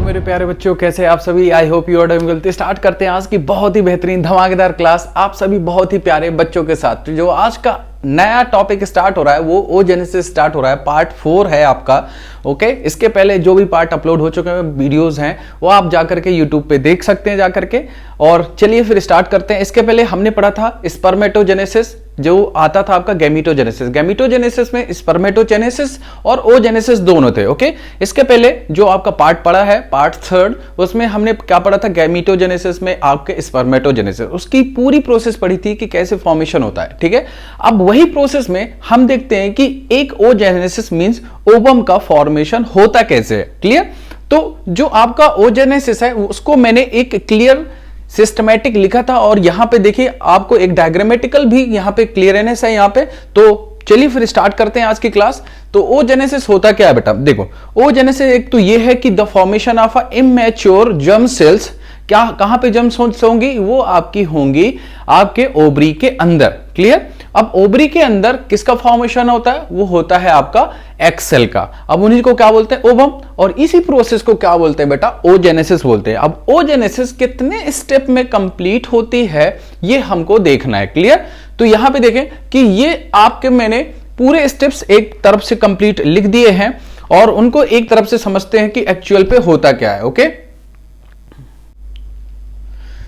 मेरे प्यारे बच्चों, कैसे आप सभी। I hope you are doing well. Start करते हैं आज की बहुत ही बेहतरीन धमाकेदार क्लास आप सभी बहुत ही प्यारे बच्चों के साथ। जो आज का नया टॉपिक स्टार्ट हो रहा है वो ओजेनेसिस स्टार्ट हो रहा है, पार्ट 4 है आपका। ओके, इसके पहले जो भी पार्ट अपलोड हो चुके हैं वीडियोस हैं वो आप जाकर के यूट्यूब पे देख सकते हैं जाकर के। और चलिए फिर स्टार्ट करते हैं। इसके पहले हमने पढ़ा था स्पर्मेटोजेनेसिस, जो आता था आपका गैमीटोजेनेसिस। गैमीटोजेनेसिस में स्पर्मेटोजेनेसिस और ओजेनेसिस दोनों थे। ओके, इसके पहले जो आपका पार्ट पढ़ा है पार्ट 3, उसमें हमने क्या पढ़ा था, गैमीटोजेनेसिस में आपके स्पर्मेटोजेनेसिस, उसकी पूरी प्रोसेस पढ़ी थी कि कैसे फॉर्मेशन होता है। ठीक है, अब वही प्रोसेस में हम देखते हैं कि एक ओजेनेसिस मींस ओवम का फॉर्मेशन होता कैसे है। क्लियर? तो जो आपका ओजेनेसिस है उसको मैंने एक क्लियर सिस्टमैटिक लिखा था, और यहां पे देखिए आपको एक डायग्रामेटिकल भी यहां पे क्लियरनेस है यहां पे। तो चलिए फिर स्टार्ट करते हैं आज की क्लास। तो ओजेनेसिस होता क्या है बेटा, देखो ओजेनेसिस एक तो ये है कि the formation of a immature germ cells. क्या कहां पे जर्म सेल्स होंगी, वो आपकी होंगी आपके ओवरी के अंदर। क्लियर? अब ओवरी के अंदर किसका फॉर्मेशन होता है, वो होता है आपका एक्स सेल का। अब उन्हीं को क्या बोलते हैं, ओवम, और इसी प्रोसेस को क्या बोलते हैं बेटा, ओजेनेसिस बोलते हैं। अब ओजेनेसिस कितने स्टेप में कंप्लीट होती है ये हमको देखना है। क्लियर? तो यहां पे देखें कि ये आपके मैंने पूरे स्टेप्स एक तरफ से कंप्लीट लिख दिए हैं और उनको एक तरफ से समझते हैं कि एक्चुअल पे होता क्या है। ओके,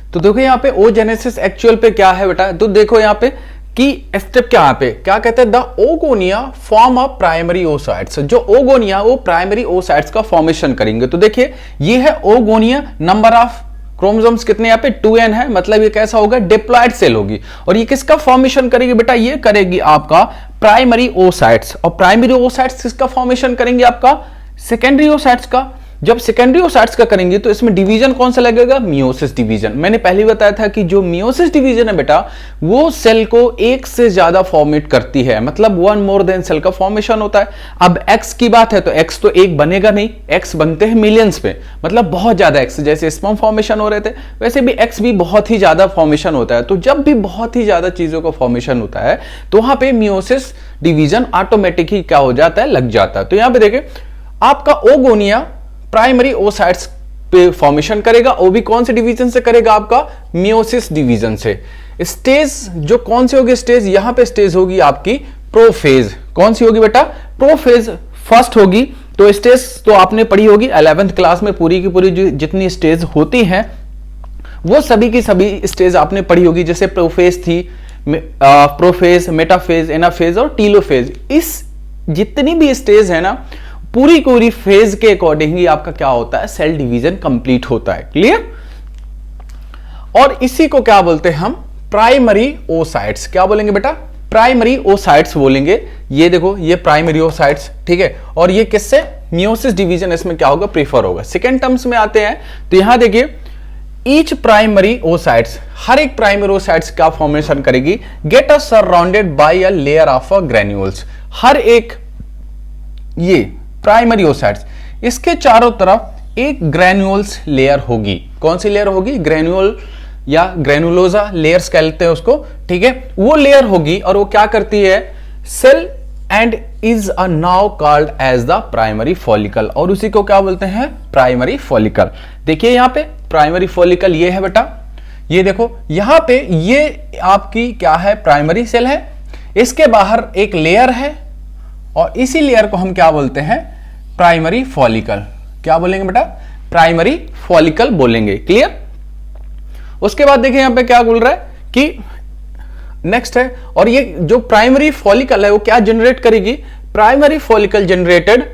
तो देखो यहां पे ओजेनेसिस एक्चुअल पे क्या है बेटा, तो देखो यहां पे कि स्टेप क्या पे क्या कहते हैं, the oogonia form of primary oocytes. जो ओगोनिया वो प्राइमरी ओसाइट्स का फॉर्मेशन करेंगे। तो देखिए ये है ओगोनिया, नंबर ऑफ क्रोमोसोम्स कितने यहाँ पे 2n है, मतलब ये कैसा होगा, डिप्लॉयड सेल होगी। और ये किसका फॉर्मेशन करेगी बेटा, ये करेगी आपका प्राइमरी ओसाइट्स। और प्राइमरी ओसाइट्स किसका फॉर्मेशन करेंगे, आपका सेकेंडरी ओसाइट्स का। जब सेकेंडरी ओसाइट्स का करेंगे तो इसमें डिवीजन कौन सा लगेगा, मियोसिस डिवीजन। मैंने पहले बताया था कि जो मियोसिस डिवीजन है बेटा वो सेल को एक से ज्यादा फॉर्मेट करती है, मतलब वन मोर देन सेल का फॉर्मेशन होता है। अब एक्स की बात है तो एक्स तो एक बनेगा नहीं, एक्स बनते हैं मिलियंस पे, मतलब बहुत ज्यादा एक्स। जैसे स्पर्म फॉर्मेशन हो रहे थे वैसे भी एक्स भी बहुत ही ज्यादा फॉर्मेशन होता है। तो जब भी बहुत ही ज्यादा चीजों का फॉर्मेशन होता है तो वहां पे मियोसिस डिवीजन ऑटोमेटिक ही क्या हो जाता है, लग जाता है। तो यहां पे देखें आपका ओगोनिया प्राइमरी ओसाइट्स पे फॉर्मेशन करेगा, वो भी कौन से डिवीजन से करेगा, आपका मियोसिस डिवीजन से। स्टेज जो कौन सी होगी, स्टेज यहां पे स्टेज होगी आपकी प्रोफेज। कौन सी होगी बेटा, प्रोफेज फर्स्ट होगी। तो स्टेज तो आपने पढ़ी होगी 11th क्लास में, पूरी की पूरी जितनी स्टेज होती हैं वो सभी की सभी स्टेज आपने पढ़ी होगी। जैसे प्रोफेज थी, प्रोफेज, मेटाफेज, एनाफेज और टीलोफेज। इस जितनी भी स्टेज है ना, पूरी पूरी फेज के अकॉर्डिंग ही आपका क्या होता है, सेल डिवीजन कंप्लीट होता है। क्लियर? और इसी को क्या बोलते हैं हम, प्राइमरी ओसाइट्स। क्या बोलेंगे बेटा, प्राइमरी ओसाइट्स बोलेंगे। ये देखो ये प्राइमरी ओसाइट्स, ठीक है। और ये किससे, मियोसिस डिवीजन इसमें क्या होगा, प्रेफर होगा। सेकेंड टर्म्स में आते हैं तो यहां देखिए ईच प्राइमरी ओसाइट्स, हर एक प्राइमरी ओसाइट्स का फॉर्मेशन करेगी, get a surrounded by a layer of granules. हर एक ये प्राइमरी ओसाइट्स, इसके चारों तरफ एक ग्रेन्यूल्स लेयर होगी। कौन सी लेयर होगी, ग्रेन्यूल या ग्रेनुलोजा लेयर्स कहते हैं उसको, ठीक है। वो लेयर होगी और वो क्या करती है, cell and is a now called as the primary follicle. और उसी को क्या बोलते हैं, प्राइमरी फॉलिकल। देखिए यहां पे प्राइमरी फॉलिकल ये है बेटा, ये देखो यहां पे ये आपकी क्या है, प्राइमरी सेल है। इसके बाहर एक लेयर है और इसी लेयर को हम क्या बोलते हैं, प्राइमरी फॉलिकल। क्या बोलेंगे बेटा, प्राइमरी फॉलिकल बोलेंगे। क्लियर? उसके बाद देखिए यहां पे क्या बोल रहा है कि नेक्स्ट है, और ये जो प्राइमरी फॉलिकल है वो क्या जनरेट करेगी, primary follicle generated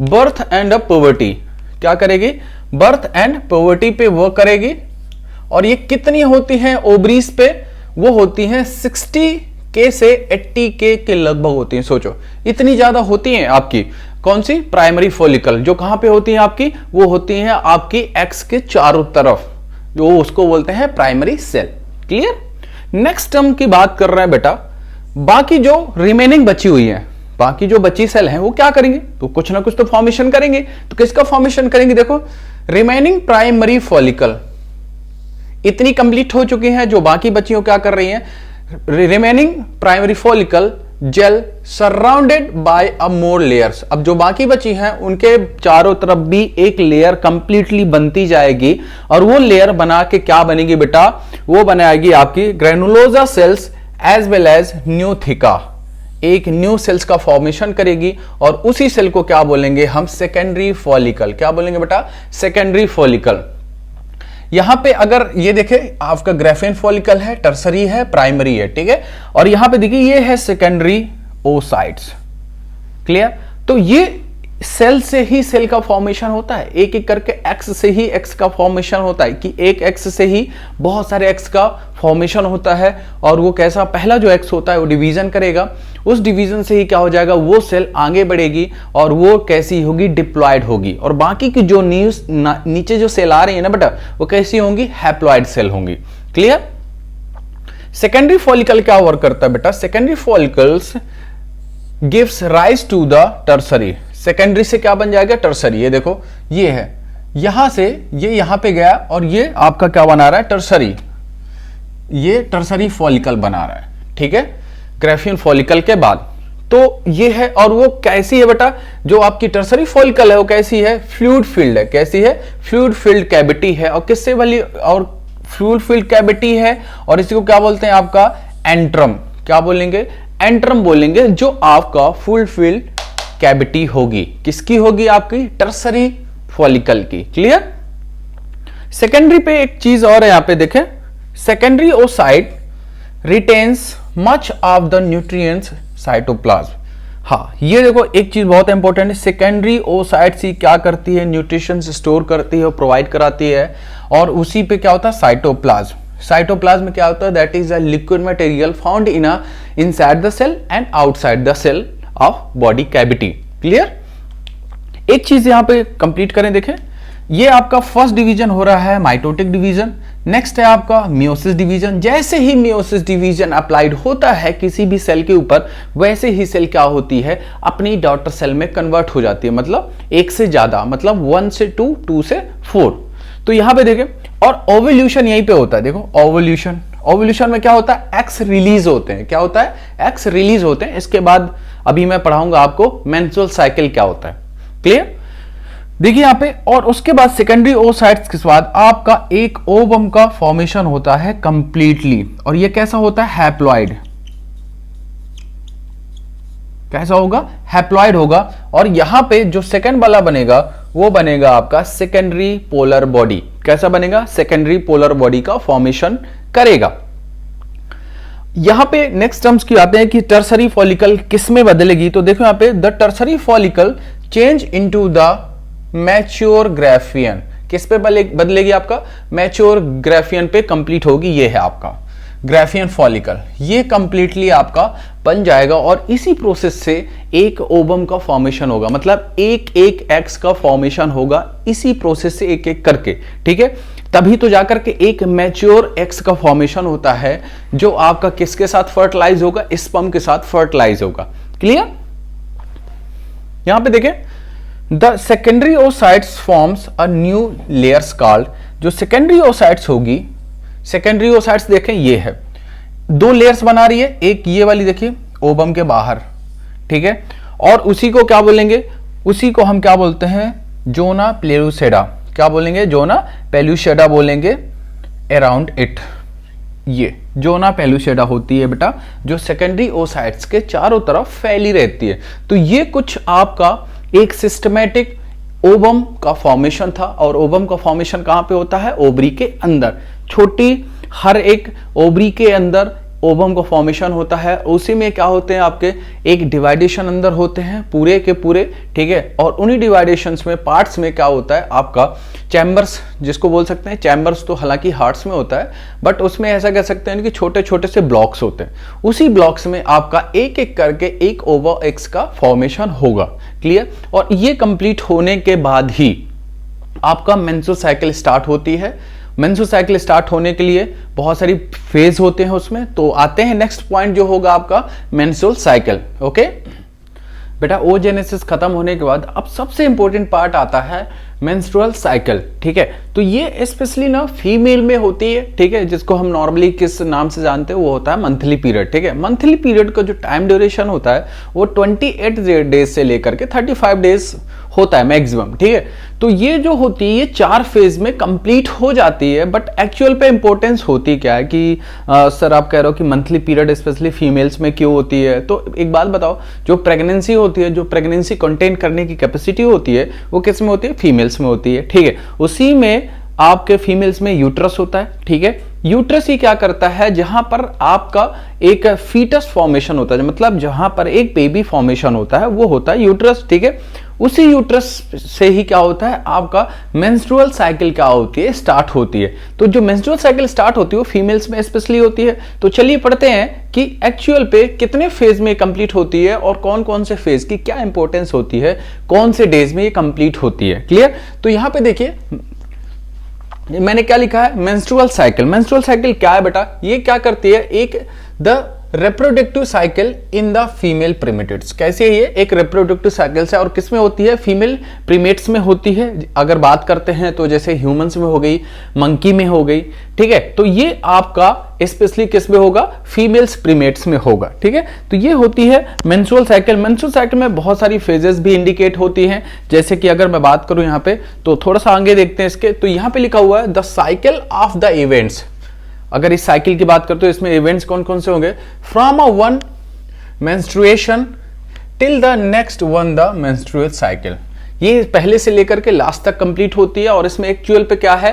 birth and puberty. क्या करेगी, बर्थ एंड पुबर्टी पे वर्क करेगी। और ये कितनी होती हैं ओवरीज पे, वो होती हैं 60K से 80K के लगभग होती हैं। सोचो इतनी ज्यादा होती हैं आपकी कौन सी, प्राइमरी फॉलिकल। जो कहां पे होती हैं आपकी, वो होती हैं आपकी एक्स के चारों तरफ, जो उसको बोलते हैं primary cell. Clear? Next term की बात कर रहे हैं बेटा, बाकी जो रिमेनिंग बची हुई है, बाकी जो बची सेल हैं वो क्या करेंगे, तो कुछ ना कुछ तो फॉर्मेशन करेंगे। तो किसका फॉर्मेशन करेंगे, देखो रिमेनिंग प्राइमरी फॉलिकल इतनी कंप्लीट हो चुकी है, जो बाकी बच्चियों क्या कर रही हैं, रिमेनिंग प्राइमरी फॉलिकल जेल surrounded by a more layers. अब जो बाकी बची हैं उनके चारों तरफ भी एक लेयर कंप्लीटली बनती जाएगी और वो लेयर बना के क्या बनेगी बेटा, वो बनाएगी आपकी granulosa cells as well as new theca, एक न्यू सेल्स का फॉर्मेशन करेगी और उसी सेल को क्या बोलेंगे हम, सेकेंडरी फॉलिकल। क्या बोलेंगे बेटा, सेकेंडरी फॉलिकल। यहां पे अगर ये देखें आपका ग्राफियन फॉलिकल है, टर्सरी है, प्राइमरी है, ठीक है। और यहां पे देखिए ये है सेकेंडरी ओसाइट्स। क्लियर। तो ये सेल से ही सेल का फॉर्मेशन होता है, एक एक करके एक्स से ही एक्स का फॉर्मेशन होता है, कि एक एक्स से ही बहुत सारे एक्स का फॉर्मेशन होता है। और वो कैसा, पहला जो एक्स होता है वो डिवीजन करेगा, उस डिवीजन से ही क्या हो जाएगा, वो सेल आगे बढ़ेगी और वो कैसी होगी, डिप्लॉयड होगी। और बाकी की जो नीचे जो सेल आ रही है ना बेटा, वो कैसी होंगी, हैप्लॉयड सेल होंगी। क्लियर। सेकेंडरी फॉलिकल क्या वर्क करता है बेटा, secondary follicles gives rise to the tertiary. Secondary से क्या बन जाएगा, टर्सरी। ये देखो ये है, यहां से ये यहां पे गया और ये आपका क्या बना रहा है, टर्सरी। ये टर्सरी फॉलिकल बना रहा है, ठीक है, ग्राफियन फॉलिकल के बाद। तो ये है, और वो कैसी है बेटा, जो आपकी टर्सरी फॉलिकल है वो कैसी है, फ्लूइड फिल्ड है। कैसी है, फ्लूइड फिल्ड कैविटी है। और किससे वाली, और फ्लूइड फिल्ड कैविटी है, और इसी को क्या बोलते हैं आपका, एंट्रम। क्या बोलेंगे, एंट्रम बोलेंगे, जो आपका फुल फिल्ड कैविटी होगी। किसकी होगी, आपकी टर्सरी फॉलिकल की। क्लियर। सेकेंडरी पे एक चीज और है, यहां पे देखें, secondary oocyte retains much of the nutrients cytoplasm. हाँ, ये देखो एक चीज बहुत इंपॉर्टेंट है, सेकेंडरी ओसाइट्स ही क्या करती है, न्यूट्रिशन स्टोर करती है, प्रोवाइड कराती है। और उसी पे क्या होता है, साइटोप्लाज्म। साइटोप्लाज्म में क्या होता है, that is a liquid material found inside the cell and outside the cell of body cavity. Clear. एक चीज यहां पे कंप्लीट करें, देखें, ये आपका फर्स्ट डिवीजन हो रहा है माइटोटिक डिवीजन, नेक्स्ट है आपका मियोसिस डिवीजन। जैसे ही मियोसिस डिवीजन अप्लाइड होता है किसी भी सेल के ऊपर, वैसे ही सेल क्या होती है, अपनी डॉटर सेल में कन्वर्ट हो जाती है, मतलब एक से ज्यादा, मतलब 1 से 2, 2 से 4। तो यहां पे देखें, और ओवल्यूशन यहीं पे होता है। देखो ओवल्यूशन, ओवल्यूशन में क्या होता है, एक्स रिलीज होते हैं। क्या होता है, एक्स रिलीज होते हैं। इसके बाद अभी मैं पढ़ाऊंगा आपको मेंस्ट्रुअल साइकिल क्या होता है। क्लियर। देखिए यहां पे, और उसके बाद सेकेंडरी ओसाइट्स के बाद आपका एक ओवम का फॉर्मेशन होता है कंप्लीटली। और ये कैसा होता है, हैप्लॉइड। कैसा होगा, हैप्लॉइड होगा। और यहां पे जो सेकेंड वाला बनेगा वो बनेगा आपका सेकेंडरी पोलर बॉडी। कैसा बनेगा, सेकेंडरी पोलर बॉडी का फॉर्मेशन करेगा। यहां पे नेक्स्ट टर्म्स की आते हैं कि टर्सरी फॉलिकल किस में बदलेगी। तो देखो यहां पे, the tertiary follicle change into the mature Graafian. किस पे बदलेगी, आपका मैच्योर ग्राफियन पे कंप्लीट होगी। ये है आपका ग्राफियन फॉलिकल, ये कंप्लीटली आपका बन जाएगा। और इसी प्रोसेस से एक ओवम का फॉर्मेशन होगा, मतलब एक एक एक्स का फॉर्मेशन होगा इसी प्रोसेस से, एक एक करके। ठीक है, तभी तो जाकर के एक मैच्योर एक्स का फॉर्मेशन होता है, जो आपका किसके साथ फर्टिलाइज होगा, स्पर्म के साथ फर्टिलाइज होगा। क्लियर। यहां पे देखें, the secondary oocytes forms a new layers called. जो सेकेंडरी ओसाइट्स होगी, सेकेंडरी ओसाइट्स देखें ये है, 2 लेयर्स बना रही है। एक ये वाली देखिए ओवम के बाहर, ठीक है, और उसी को क्या बोलेंगे, उसी को हम क्या बोलते हैं, जोना पेलुसेडा। क्या बोलेंगे, जोना पेलुसेडा बोलेंगे अराउंड इट। ये जोना पेलुसेडा होती है बेटा, जो सेकेंडरी ओसाइट्स के चारों तरफ फैली रहती है। तो ये कुछ आपका एक सिस्टमैटिक ओवम का फॉर्मेशन था। और ओवम का फॉर्मेशन कहां पे होता है, ओवरी के अंदर। छोटी हर एक ओवरी के अंदर ओवम का फॉर्मेशन होता है। उसी में क्या होते हैं, आपके एक डिवाइडेशन अंदर होते हैं पूरे के पूरे, ठीक है। और उन्हीं डिवाइडेशंस में, पार्ट्स में क्या होता है आपका, चैम्बर्स जिसको बोल सकते हैं। चैम्बर्स तो हालांकि हार्ट्स में होता है, बट उसमें ऐसा कह सकते हैं कि छोटे छोटे से ब्लॉक्स होते हैं। उसी ब्लॉक्स में आपका एक एक करके एक ओवर एक्स का फॉर्मेशन होगा। क्लियर। और ये कंप्लीट होने के बाद ही आपका मेंस्ट्रुअल साइकिल स्टार्ट होती है। मेंस्ट्रुअल साइकिल स्टार्ट होने के लिए बहुत सारी फेज होते हैं उसमें। तो आते हैं नेक्स्ट पॉइंट जो होगा आपका मेंस्ट्रुअल साइकिल। ओके बेटा, ओजेनेसिस खत्म होने के बाद अब सबसे इंपॉर्टेंट पार्ट आता है मेंस्ट्रुअल साइकिल, ठीक है। तो ये स्पेशली ना फीमेल में होती है, ठीक है, जिसको हम नॉर्मली किस नाम से जानते हैं, वो होता है मंथली पीरियड, ठीक है। मंथली पीरियड का जो टाइम ड्यूरेशन होता है वो 28 डेज से लेकर के 35 डेज होता है मैक्सिमम, ठीक है। तो ये जो होती है ये 4 फेज में कंप्लीट हो जाती है। बट एक्चुअल पे इंपॉर्टेंस होती क्या है कि सर आप कह रहे हो कि मंथली पीरियड स्पेशली फीमेल्स में क्यों होती है, तो एक बात बताओ, जो प्रेगनेंसी होती है, जो प्रेगनेंसी कंटेन करने की कैपेसिटी होती है, वो किस में होती है? फीमेल्स में होती है, ठीक है। उसी में आपके फीमेल्स में यूट्रस होता है, ठीक है। यूट्रस ही क्या करता है, जहां पर आपका एक फीटस फॉर्मेशन होता है, मतलब जहां पर एक बेबी फॉर्मेशन होता है वो होता है यूट्रस, ठीक है। उसी यूट्रस से ही क्या होता है, आपका मेंस्ट्रुअल साइकिल क्या होती है, स्टार्ट होती है। तो जो मेंस्ट्रुअल साइकिल स्टार्ट होती है वो फीमेल्स में स्पेशली होती है। तो चलिए पढ़ते हैं कि एक्चुअल पे कितने फेज में कंप्लीट होती है और कौन कौन से फेज की क्या इंपॉर्टेंस होती है, कौन से डेज में ये कंप्लीट होती है। क्लियर? तो यहां पे देखिए मैंने क्या लिखा है, मेंस्ट्रुअल साइकिल। मेंस्ट्रुअल साइकिल क्या है बेटा? ये क्या करती है, एक the reproductive cycle in the female primates. कैसे है ये? एक रिप्रोडक्टिव साइकिल से, और किसमें होती है? फीमेल प्रीमेट्स में होती है। अगर बात करते हैं तो जैसे ह्यूमंस में हो गई, मंकी में हो गई, ठीक है। तो ये आपका स्पेशली किस में होगा? फीमेल्स प्रीमेट्स में होगा, ठीक है। तो ये होती है मेंस्ट्रुअल साइकिल। मेंस्ट्रुअल साइकिल में बहुत सारी फेजेस भी इंडिकेट होती हैं, जैसे कि अगर मैं बात करूं यहाँ पे, तो थोड़ा सा आगे देखते हैं इसके। तो यहाँ पे लिखा हुआ है the cycle of the events. अगर इस साइकिल की बात करते हो इसमें इवेंट्स कौन कौन से होंगे? From a one menstruation till the next one the menstrual cycle. ये पहले से लेकर के लास्ट तक कंप्लीट होती है। और इसमें एक्चुअल पे क्या है?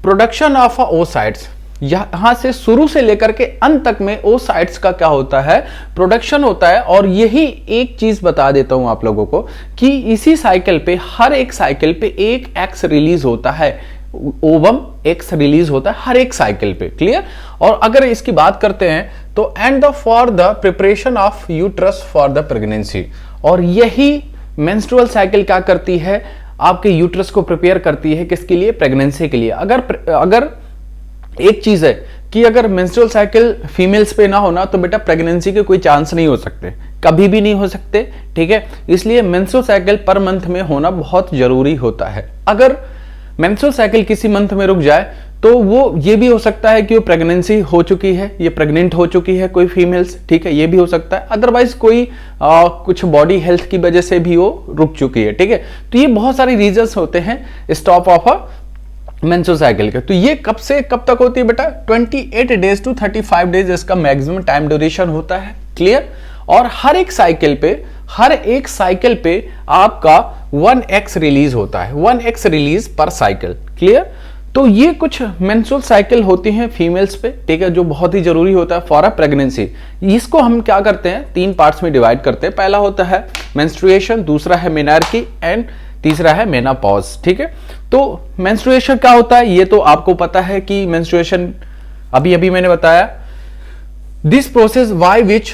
Production of oocytes. यहां से शुरू से लेकर के अंत तक में ओसाइट्स का क्या होता है? प्रोडक्शन होता है। और यही एक चीज बता देता हूं आप लोगों को कि इसी साइकिल पे, हर एक साइकिल पे एक एक्स रिलीज होता है, ओवम एक्स रिलीज होता है हर एक साइकिल पे। क्लियर? और अगर इसकी बात करते हैं तो and for the preparation of uterus for the pregnancy. और यही मेंस्ट्रुअल साइकिल क्या करती है? आपके यूट्रस को प्रिपेयर करती है किसके लिए? प्रेगनेंसी के लिए। अगर एक चीज है कि अगर मेंस्ट्रुअल साइकिल फीमेल्स पे ना होना तो बेटा प्रेगनेंसी के कोई चांस नहीं हो सकते, कभी भी नहीं हो सकते, ठीक है। इसलिए मेंस्ट्रुअल साइकिल पर मंथ में होना बहुत जरूरी होता है। अगर मेंस्ट्रुअल साइकिल किसी मंथ में रुक जाए तो वो ये भी हो सकता है कि वो प्रेगनेंसी हो चुकी है, ये प्रेग्नेंट हो चुकी है कोई फीमेल्स, ठीक है, ये भी हो सकता है। अदरवाइज कोई कुछ बॉडी हेल्थ की वजह से भी वो रुक चुकी है, ठीक है। तो ये बहुत सारे रीजंस होते हैं stop of a menstrual cycle के। तो ये कब से कब तक होती है बेटा? 28 डेज टू 35 डेज इसका मैक्सिमम टाइम ड्यूरेशन होता है। क्लियर? और हर एक साइकिल पे आपका 1x रिलीज होता है, 1x रिलीज पर साइकिल। क्लियर? तो ये कुछ मेंस्ट्रुअल साइकिल होती हैं फीमेल्स पे, ठीक है, जो बहुत ही जरूरी होता है फॉर अ प्रेगनेंसी। इसको हम क्या करते हैं? 3 पार्ट्स में डिवाइड करते हैं। पहला होता है मेंस्ट्रुएशन, दूसरा है मेनार्की एंड तीसरा है मेनापॉज, ठीक है। तो मेंस्ट्रुएशन क्या होता है ये तो आपको पता है कि मेंस्ट्रुएशन अभी मैंने बताया। दिस प्रोसेस बाय विच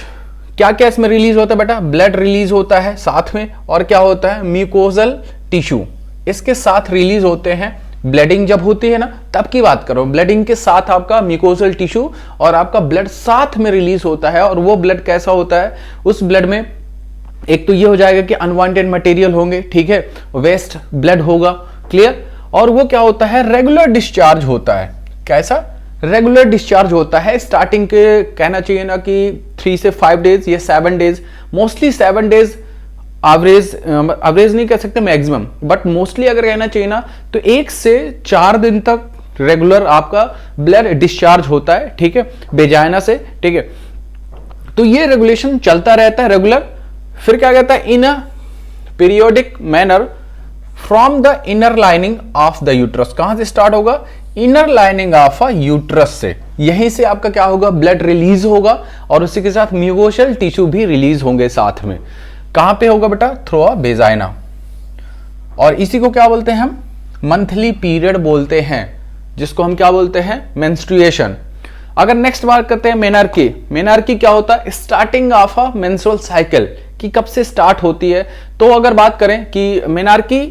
क्या क्या इसमें रिलीज होता है बेटा? ब्लड रिलीज होता है साथ में, और क्या होता है? म्यूकोजल टिश्यू इसके साथ रिलीज होते हैं। ब्लडिंग जब होती है ना, तब की बात करो, ब्लडिंग के साथ आपका म्यूकोजल टिश्यू और आपका ब्लड साथ में रिलीज होता है। और वो ब्लड कैसा होता है? उस ब्लड में एक तो ये हो जाएगा कि अनवांटेड मटेरियल होंगे, ठीक है, वेस्ट ब्लड होगा। क्लियर? और वो क्या होता है? रेगुलर डिस्चार्ज होता है। कैसा? रेगुलर डिस्चार्ज होता है। स्टार्टिंग के कहना चाहिए ना कि 3 से 5 डेज या 7 डेज, मोस्टली 7 डेज एवरेज नहीं कह सकते मैक्सिमम, बट मोस्टली अगर कहना चाहिए ना तो 1 से 4 दिन तक रेगुलर आपका ब्लड डिस्चार्ज होता है, ठीक है, वेजाइना से, ठीक है। तो ये रेगुलेशन चलता रहता है रेगुलर। फिर क्या कहता है? In a periodic manner from the inner lining of the uterus. कहां से स्टार्ट होगा? Inner lining of a uterus से। यहीं से आपका क्या होगा? ब्लड रिलीज होगा और उसी के साथ म्यूकोसल टिश्यू भी रिलीज होंगे साथ में। कहां पे होगा बेटा? Through a vagina. और इसी को क्या बोलते हैं हम? मंथली पीरियड बोलते हैं, जिसको हम क्या बोलते हैं? मेंस्ट्रुएशन। अगर नेक्स्ट बात करते हैं मेनार्की। मेनार्की क्या होता है? Starting of a menstrual cycle कि कब से स्टार्ट होती है। तो अगर बात करें कि menarche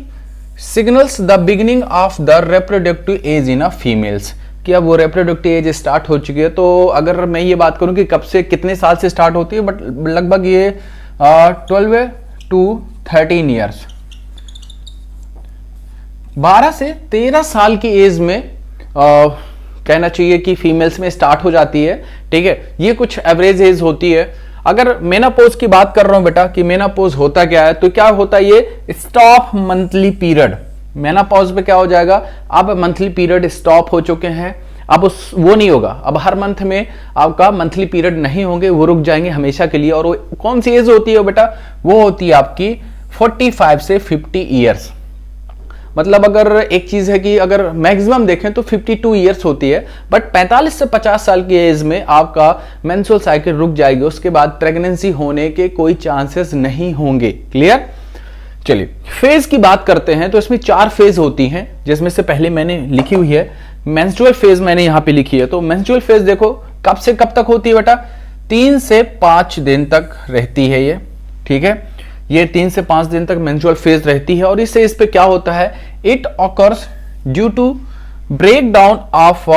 signals the beginning of the reproductive age in a females, कि अब वो रिप्रोडक्टिव एज स्टार्ट हो चुकी है। तो अगर मैं ये बात करूं कि कब से कितने साल से स्टार्ट होती है, बट लगभग ये 12 to 13 ईयर्स, 12 से 13 साल की एज में कहना चाहिए कि फीमेल्स में स्टार्ट हो जाती है। ठीक है, ये कुछ एवरेज एज होती है। अगर मेनापोज की बात कर रहा हूं बेटा कि मेनापोज होता क्या है, तो क्या होता है, ये स्टॉप मंथली पीरियड। मेनापोज पे क्या हो जाएगा, अब मंथली पीरियड स्टॉप हो चुके हैं, अब वो नहीं होगा, अब हर मंथ में आपका मंथली पीरियड नहीं होंगे, वो रुक जाएंगे हमेशा के लिए। और वो कौन सी एज होती है बेटा, वो होती है आपकी 45 से 50 ईयर्स। मतलब अगर एक चीज है कि अगर मैक्सिमम देखें तो 52 ईयर्स होती है, बट 45 से 50 साल की एज में आपका मेंस्ट्रुअल साइकिल रुक जाएगी, उसके बाद प्रेगनेंसी होने के कोई चांसेस नहीं होंगे। क्लियर। चलिए फेज की बात करते हैं, तो इसमें 4 फेज होती हैं, जिसमें से पहले मैंने लिखी हुई है मेंस्ट्रुअल फेज, मैंने यहां पे लिखी है। तो मेंस्ट्रुअल फेज देखो कब से कब तक होती है बेटा, 3 से 5 दिन तक रहती है ये। ठीक है, ये 3 से 5 दिन तक मेंस्ट्रुअल फेज रहती है। और इससे इस पे क्या होता है, it occurs due to break down of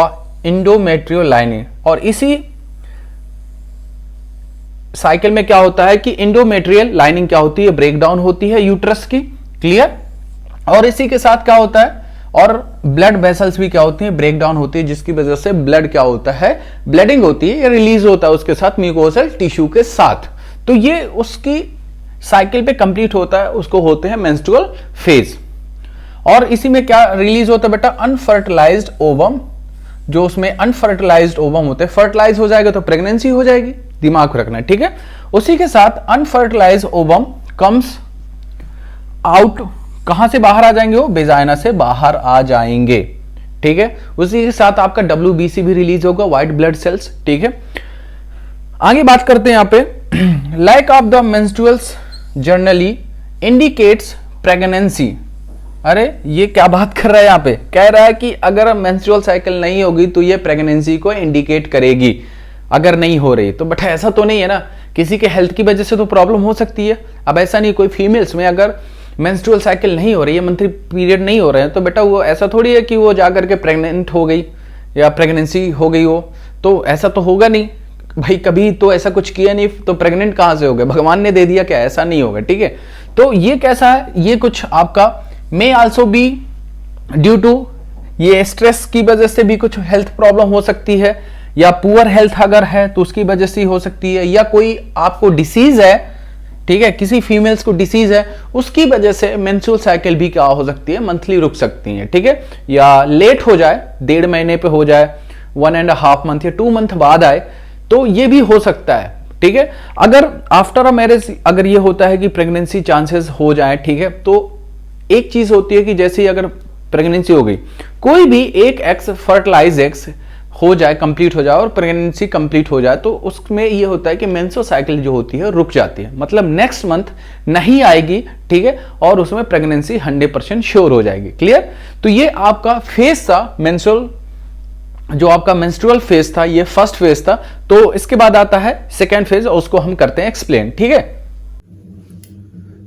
endometrial lining. और इसी साइकिल में क्या होता है कि इंडोमेट्रियल लाइनिंग क्या होती है, ब्रेक डाउन होती है यूट्रस की। क्लियर। और इसी के साथ क्या होता है, और ब्लड वेसल्स भी क्या होती हैं, ब्रेक डाउन होती है, जिसकी वजह से ब्लड क्या होता है, ब्लीडिंग होती है या रिलीज होता है उसके साथ म्यूकोसल टिश्यू के साथ। तो ये उसकी साइकिल पे कंप्लीट होता है, उसको होते हैं मेंस्ट्रुअल फेज। और इसी में क्या रिलीज होता है बेटा, अनफर्टिलाइज्ड ओवम। जो उसमें अनफर्टिलाइज्ड ओवम होते हैं, फर्टिलाइज हो जाएगा तो प्रेगनेंसी हो जाएगी, दिमाग रखना। ठीक है, उसी के साथ अनफर्टिलाइज्ड ओवम कम्स आउट, कहां से बाहर आ जाएंगे, वो वेजाइना से बाहर आ जाएंगे। ठीक है, उसी के साथ आपका WBC भी रिलीज होगा, व्हाइट ब्लड सेल्स। ठीक है, आगे बात करते हैं यहां पे lack of the menstruals generally indicates pregnancy. अरे ये क्या बात कर रहा है, यहां पे कह रहा है कि अगर मेंस्ट्रुअल साइकिल नहीं होगी तो ये प्रेगनेंसी को इंडिकेट करेगी, अगर नहीं हो रही तो। बट ऐसा तो नहीं है ना, किसी के हेल्थ की वजह से तो प्रॉब्लम हो सकती है। अब ऐसा नहीं, कोई फीमेल्स में अगर मेंस्ट्रुअल साइकिल नहीं हो रही है, मंथली पीरियड नहीं हो रहे हैं, तो बेटा वो ऐसा थोड़ी है कि वो जाकर के प्रेग्नेंट हो गई या प्रेगनेंसी हो गई हो, तो ऐसा तो होगा नहीं भाई, कभी तो ऐसा कुछ किया नहीं, तो प्रेग्नेंट कहां से हो गए, भगवान ने दे दिया क्या, ऐसा नहीं होगा। ठीक है, तो ये कैसा है, ये कुछ आपका may also be due to, ये स्ट्रेस की वजह से भी कुछ हेल्थ प्रॉब्लम हो सकती है, या पुअर हेल्थ अगर है तो उसकी वजह से हो सकती है, या कोई आपको डिसीज है। ठीक है, किसी फीमेल्स को डिसीज है, उसकी वजह से मेंस्ट्रुअल साइकिल भी क्या हो सकती है, मंथली रुक सकती है। ठीक है, या लेट हो जाए, 1.5 महीने पे हो जाए, 1.5 मंथ या 2 मंथ बाद आए, तो ये भी हो सकता है। ठीक है, अगर आफ्टर अ मैरिज अगर ये होता है कि प्रेगनेंसी चांसेस हो जाए, ठीक है, तो एक चीज होती है कि जैसे ही अगर प्रेगनेंसी हो गई, कोई भी एक एक्स फर्टिलाइज एक्स हो जाए, कंप्लीट हो जाए और प्रेगनेंसी कंप्लीट हो जाए, तो उसमें ये होता है कि मेंस्ट्रुअल साइकिल जो होती है रुक जाती है, मतलब नेक्स्ट मंथ नहीं आएगी। ठीक है, और उसमें प्रेगनेंसी 100% श्योर हो जाएगी। क्लियर। तो ये आपका फेज था मेंस्ट्रुअल, जो आपका मेंस्ट्रुअल फेज था, ये फर्स्ट फेज था। तो इसके बाद आता है सेकेंड फेज, और उसको हम करते हैं एक्सप्लेन। ठीक है,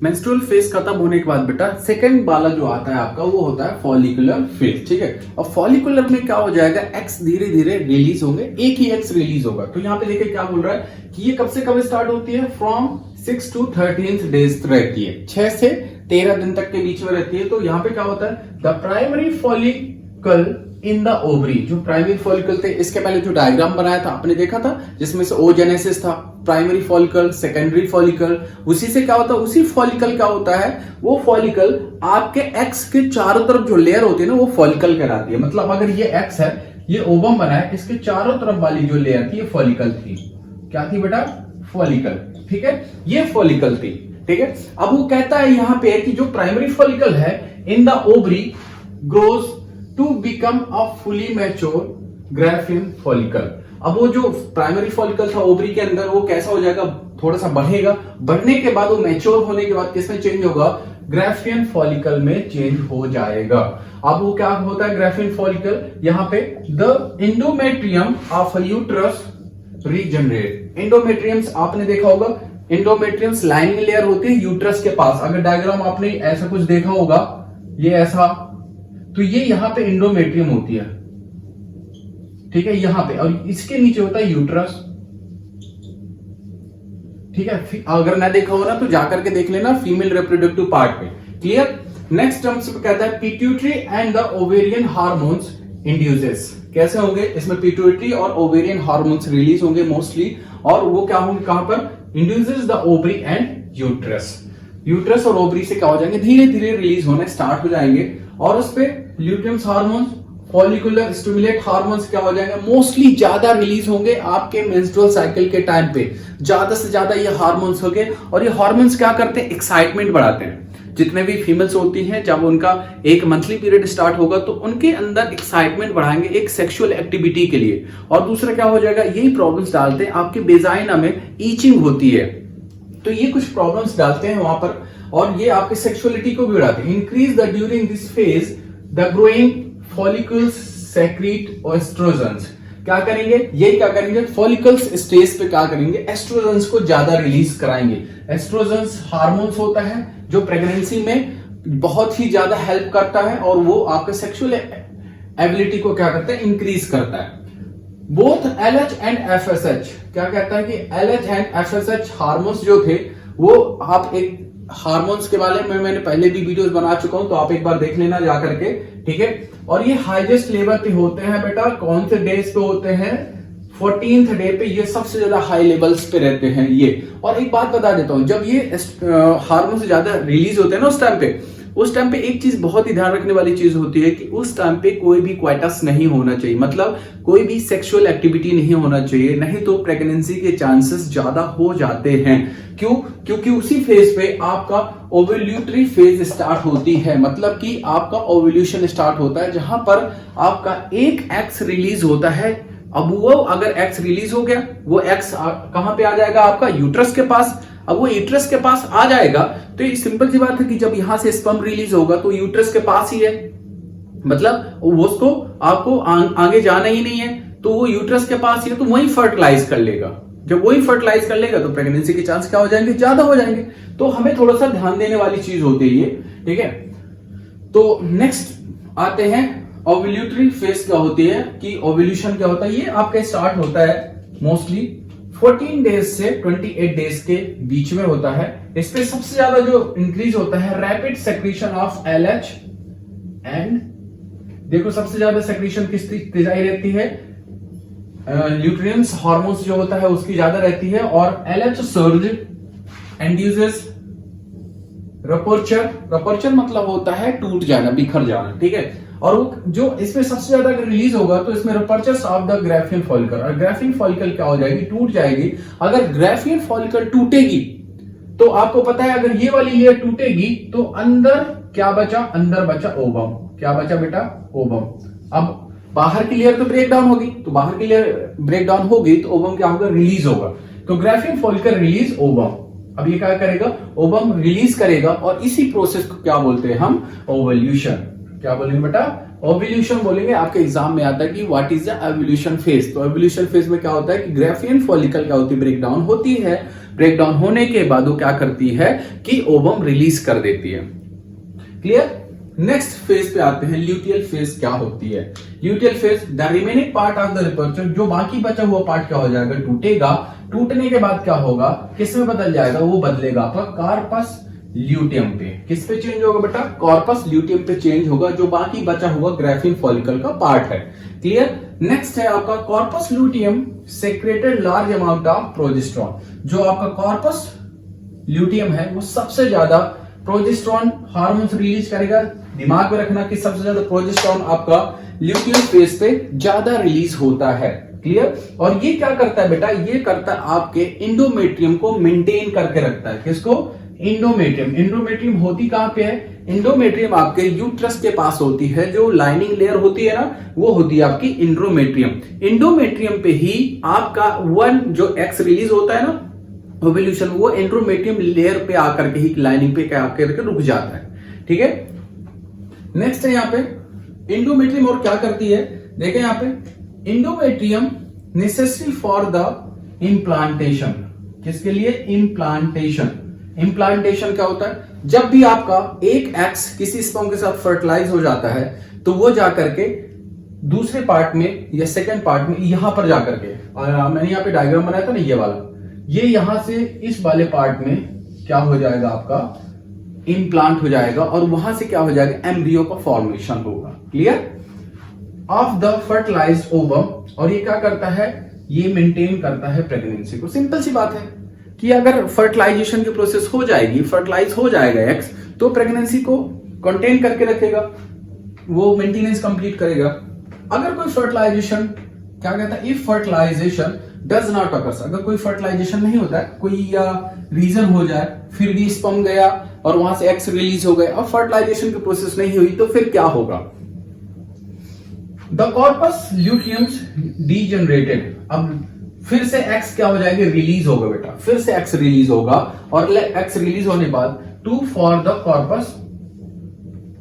मेंस्ट्रुअल फेज खत्म होने के बाद बेटा सेकंड वाला जो आता है आपका, वो होता है फॉलिकुलर फेज। ठीक है, और फॉलिकुलर में क्या हो जाएगा, एक्स धीरे धीरे रिलीज होंगे, एक ही एक्स रिलीज होगा। तो यहाँ पे देखिए क्या बोल रहा है कि ये कब से कब स्टार्ट होती है, फ्रॉम 6 to 13 डेज रहती है, 6 से 13 दिन तक के बीच में रहती है। तो यहाँ पे क्या होता है, the primary follicle in the ovary, जो प्राइमरी फॉलिकल थे, इसके पहले जो डायग्राम बनाया था आपने देखा था, जिसमें से ओजेनेसिस था, प्राइमरी फॉलिकल, सेकेंडरी फॉलिकल, उसी से क्या होता है, उसी फॉलिकल क्या होता है, वो फॉलिकल आपके एक्स के चारों तरफ जो लेयर होती है ना, वो फॉलिकल कहलाती है। मतलब अगर ये एक्स है, ये ओवम बना है, इसके चारों तरफ वाली जो लेयर थी, ये फॉलिकल थी। क्या थी बेटा, फॉलिकल। ठीक है, ये फॉलिकल थी। ठीक है, अब वो कहता है यहां पे कि जो प्राइमरी फॉलिकल है in the ovary grows to become a fully mature Graafian follicle. अब वो जो प्राइमरी फॉलिकल था ओवरी के अंदर, वो कैसा हो जाएगा, थोड़ा सा बढ़ेगा, बढ़ने के बाद वो मैच्योर होने के बाद किसमें चेंज होगा, ग्राफियन फॉलिकल में चेंज हो जाएगा। अब वो क्या होता है ग्राफियन फॉलिकल, यहाँ पे the endometrium of uterus regenerate. Endometriums आपने देखा होगा, इंडोमेट्रियम्स लाइनिंग लेयर होती है यूट्रस के पास। अगर डायग्राम आपने ऐसा कुछ देखा होगा, ये ऐसा, तो ये यहां पे इंडोमेट्रियम होती है। ठीक है, यहां पे, और इसके नीचे होता है यूट्रस। ठीक है, अगर ना देखा हो ना तो जाकर के देख लेना फीमेल रिप्रोडक्टिव पार्ट पे। क्लियर। नेक्स्ट टर्म्स पे कहता है pituitary and the ovarian hormones induces. कैसे होंगे? इसमें पिट्यूटरी और ओवेरियन हार्मोन्स रिलीज होंगे मोस्टली, और वो क्या होंगे कहां पर? Induces the ovary and uterus. Uterus और ओवरी से क्या हो जाएंगे? धीरे धीरे रिलीज होने स्टार्ट हो जाएंगे, और उस पे ल्यूटियम्स हार्मोन्स, फॉलिकुलर स्टिमुलेट हार्मोन्स क्या हो जाएंगे? मोस्टली ज्यादा रिलीज होंगे आपके मेंस्ट्रुअल साइकिल के टाइम पे। ज्यादा से ज्यादा ये हार्मोन्स होंगे, और ये हार्मोन्स क्या करते हैं? एक्साइटमेंट बढ़ाते हैं। जितने भी फीमेल्स होती हैं, जब उनका एक मंथली पीरियड स्टार्ट होगा तो उनके अंदर एक्साइटमेंट बढ़ाएंगे एक सेक्सुअल एक्टिविटी के लिए। और दूसरा क्या हो जाएगा? यही प्रॉब्लम्स डालते हैं आपके वेजाइना में ईचिंग होती है, तो ये कुछ प्रॉब्लम्स डालते हैं वहां पर, और ये आपके सेक्सुअलिटी को भी बढ़ाते हैं। Increase the during this phase the growing follicles secrete estrogens. क्या करेंगे? ये क्या करेंगे? फॉलिकल्स स्टेज पे क्या करेंगे? एस्ट्रोजन्स को ज्यादा रिलीज कराएंगे। एस्ट्रोजन्स हार्मोन्स होता है जो प्रेगनेंसी में बहुत ही ज्यादा हेल्प करता है, और वो आपके सेक्सुअल एबिलिटी को क्या करता है? इंक्रीज करता है। बोथ LH एंड FSH क्या कहता है कि LH एंड FSH हार्मोन्स जो थे, वो आप एक हार्मोन्स के बारे में मैंने पहले भी वीडियोस बना चुका हूं, तो आप एक बार देख लेना जा करके, ठीक है। और ये हाईएस्ट लेवल पे होते हैं बेटा, कौन से डेज पे होते हैं? 14th डे पे ये सबसे ज्यादा हाई लेवल्स पे रहते हैं ये। और एक बात बता देता हूं, जब ये हार्मोन्स ज्यादा रिलीज होते हैं ना उस टाइम पे एक चीज बहुत ही ध्यान रखने वाली चीज होती है कि उस टाइम पे कोई भी क्वाइटस नहीं होना चाहिए, मतलब कोई भी सेक्सुअल एक्टिविटी नहीं होना चाहिए, नहीं तो प्रेगनेंसी के चांसेस ज्यादा हो जाते हैं। क्यों? क्योंकि उसी फेज पे आपका ओव्यूलेटरी फेज स्टार्ट होती है, मतलब कि आपका ओव्यूलेशन स्टार्ट होता है, जहां पर आपका एक एक्स रिलीज होता है। अब वो अगर एक्स रिलीज हो गया, वो एक्स कहां पे आ जाएगा? आपका यूट्रस के पास। अब वो यूट्रस के पास आ जाएगा तो ये सिंपल सी बात है कि जब यहां से स्पर्म रिलीज होगा तो यूट्रस के पास ही है, मतलब वो उसको आपको आगे जाना ही नहीं है, तो वो यूट्रस के पास ही है, तो वही फर्टिलाइज कर लेगा। जब वही फर्टिलाइज कर लेगा तो प्रेगनेंसी के चांस क्या हो जाएंगे? ज्यादा हो जाएंगे। तो हमें थोड़ा सा ध्यान देने वाली चीज होती है ये, ठीक है। तो नेक्स्ट आते हैं ओव्यूलेटरी फेज क्या होती है कि ओव्यूलेशन क्या होता है। ये आपका स्टार्ट होता है मोस्टली 14 डेज से 28 डेज के बीच में होता है। इस पे सबसे ज्यादा जो इंक्रीज होता है rapid secretion of LH and, देखो सबसे ज्यादा सेक्रीशन किसकी रहती है? न्यूट्रिएंट्स हार्मोन्स जो होता है उसकी ज्यादा रहती है, और LH सर्ज इंड्यूसेस रपर्चर मतलब होता है टूट जाना, बिखर जाना, ठीक है। और वो जो इसमें सबसे ज्यादा अगर रिलीज होगा तो इसमें रपर्चर्स ऑफ द ग्राफियन फॉलिकल, और ग्राफियन फॉलिकल क्या हो जाएगी? टूट जाएगी। अगर ग्राफियन फॉलिकल टूटेगी तो आपको पता है अगर ये वाली लेयर टूटेगी तो अंदर क्या बचा? अंदर बचा ओवम। क्या बचा बेटा? ओवम। अब बाहर की लेयर तो ब्रेक डाउन होगी, तो बाहर की लेयर ब्रेक डाउन होगी तो ओवम क्या होगा? रिलीज होगा। तो ग्राफियन फॉलिकल रिलीज ओवम। अब ये क्या करेगा? ओवम रिलीज करेगा, और इसी प्रोसेस को क्या बोलते हैं हम? ओवल्यूशन। क्या बोलेंगे बेटा? ओव्यूलेशन बोलेंगे। आपके एग्जाम में आता है कि what is the ovulation phase. तो ओव्यूलेशन फेज में क्या होता है कि ग्राफियन फॉलिकल क्या होती है? ब्रेक डाउन होती है। ब्रेक डाउन होने के बाद वो क्या करती है कि ओवम रिलीज कर देती है। क्लियर? नेक्स्ट फेज पे आते हैं, ल्यूटियल फेज क्या होती है। Luteal phase, the remaining part of the rupture, जो बाकी बचा हुआ पार्ट क्या हो जाएगा? टूटेगा। टूटने के बाद क्या होगा? किस में बदल जाएगा? वो बदलेगा आपका कार्पस ल्यूटियम पे। किस पे चेंज होगा बेटा? कॉर्पस ल्यूटियम पे चेंज होगा, जो बाकी बचा हुआ ग्राफियन फॉलिकल का पार्ट है। क्लियर? नेक्स्ट है आपका corpus luteum secreted large amount of progesterone. जो आपका कॉर्पस ल्यूटियम है वो सबसे ज्यादा प्रोजेस्टेरॉन हार्मोन्स रिलीज करेगा। दिमाग में रखना कि सबसे ज्यादा प्रोजेस्टेरॉन आपका ल्यूटियल फेज पे ज्यादा रिलीज होता है। क्लियर? और ये क्या करता है बेटा? ये करता है आपके इंडोमेट्रियम को मेंटेन करके रखता है। किसको? इंडोमेट्रियम। इंडोमेट्रियम होती कहां पे है? इंडोमेट्रियम आपके यूट्रस के पास होती है। जो लाइनिंग लेयर होती है ना, वो होती है आपकी इंडोमेट्रियम। इंडोमेट्रियम पे ही आपका वन जो एक्स रिलीज होता है ना ओव्यूलेशन, वो इंडोमेट्रियम लेयर पे आकर के ही लाइनिंग पे क्या आकर के रुक जाता है। ठीक है। नेक्स्ट है यहाँ पे इंडोमेट्रियम और क्या करती है, देखें यहाँ पे endometrium necessary for the implantation. किसके लिए? इम्प्लांटेशन। इम्प्लांटेशन क्या होता है? जब भी आपका एक एक्स किसी स्पर्म के साथ फर्टिलाइज हो जाता है तो वो जाकर के दूसरे पार्ट में या सेकंड पार्ट में यहां पर जाकर के, मैंने यहाँ पे डायग्राम बनाया था ना ये वाला, ये यहां से इस वाले पार्ट में क्या हो जाएगा आपका इम्प्लांट हो जाएगा और वहां से क्या हो जाएगा, एम्ब्रियो का फॉर्मेशन होगा। Clear? Of the fertilised ovum, और ये क्या करता है, ये मेंटेन करता है प्रेगनेंसी को। सिंपल सी बात है कि अगर फर्टिलाइजेशन की प्रोसेस हो जाएगी, फर्टिलाइज हो जाएगा एग्स, तो प्रेगनेंसी को कंटेन करके रखेगा, वो मेंटेनेंस कंप्लीट करेगा। अगर कोई फर्टिलाइजेशन, क्या कहता है, if fertilisation does not occurs, अगर कोई फर्टिलाइजेशन नहीं होता है, कोई या रीजन हो जाए, फिर भी स्पर्म गया और वहां से एग्स रिलीज हो गए और फर्टिलाइजेशन की प्रोसेस नहीं हुई, तो फिर क्या होगा, द कॉर्पस ल्यूटियम्स डीजनरेटेड। अब फिर से एक्स क्या हो जाएगा, रिलीज होगा बेटा, फिर से एक्स रिलीज होगा और एक्स रिलीज होने बाद to form the corpus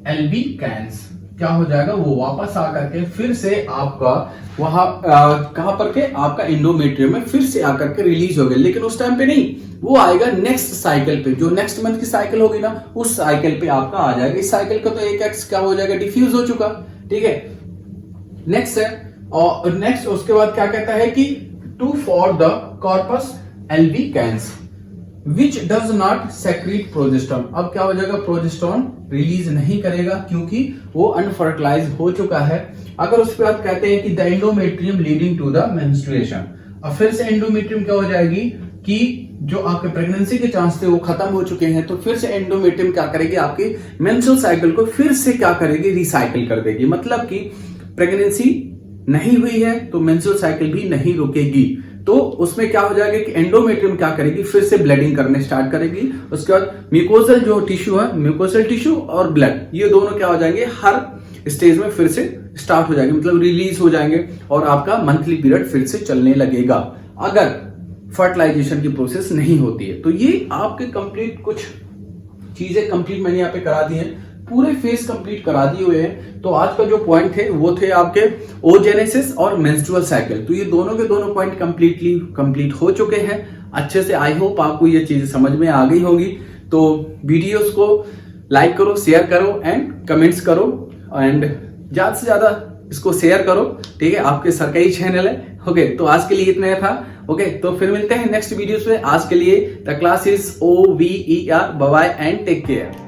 albicans, क्या हो जाएगा, वो वापस आकर के फिर से आपका वहां कहां पर के, आपका एंडोमेट्रियम में फिर से आकर के रिलीज हो गया। लेकिन उस टाइम पे नहीं, वो आएगा नेक्स्ट साइकिल पे, जो नेक्स्ट मंथ की साइकिल होगी ना, उस साइकिल पे आपका आ जाएगा। इस साइकिल का तो एक एक्स क्या हो जाएगा, डिफ्यूज हो चुका। ठीक है, नेक्स्ट है, और नेक्स्ट उसके बाद क्या कहता है कि to form the corpus albicans which does not secrete progesterone. अब क्या हो जाएगा, प्रोजेस्टेरोन रिलीज नहीं करेगा क्योंकि वो अनफर्टिलाइज हो चुका है। अगर उसके बाद कहते हैं कि the endometrium leading to the menstruation, अब फिर से एंडोमेट्रियम क्या हो जाएगी कि जो आपके प्रेगनेंसी के चांस थे वो खत्म हो चुके हैं, तो फिर से एंडोमेट्रियम क्या करेगी, आपकी मेंस्ट्रुअल साइकिल को फिर से क्या करेगी, रिसाइकिल कर देगी। मतलब कि प्रेगनेंसी नहीं हुई है तो मेंस्ट्रुअल साइकिल भी नहीं रुकेगी, तो उसमें क्या हो जाएगा कि एंडोमेट्रियम क्या करेगी, फिर से ब्लडिंग करने स्टार्ट करेगी। उसके बाद म्यूकोसल जो टिश्यू है, म्यूकोसल टिश्यू और ब्लड, ये दोनों क्या हो जाएंगे, हर स्टेज में फिर से स्टार्ट हो जाएंगे, मतलब रिलीज हो जाएंगे और आपका मंथली पीरियड फिर से चलने लगेगा अगर फर्टिलाइजेशन की प्रोसेस नहीं होती है। तो ये आपके कंप्लीट कुछ चीजें कंप्लीट मैंने यहाँ पे करा दी है, पूरे फेज कंप्लीट करा दिए हुए हैं। तो आज का जो पॉइंट थे वो थे आपके ओजेनेसिस और मेंस्ट्रुअल साइकिल, तो ये दोनों के दोनों पॉइंट कंप्लीट हो चुके हैं अच्छे से। आई होप आपको ये चीजें समझ में आ गई होंगी। तो वीडियोस को लाइक करो, शेयर करो एंड कमेंट्स करो एंड ज्यादा से ज्यादा इसको शेयर करो। ठीक है, आपके सरकारी चैनल है। ओके, तो आज के लिए इतना ही था। ओके, तो फिर मिलते हैं नेक्स्ट वीडियोस में। आज के लिए the class is OVER, bye bye and take care.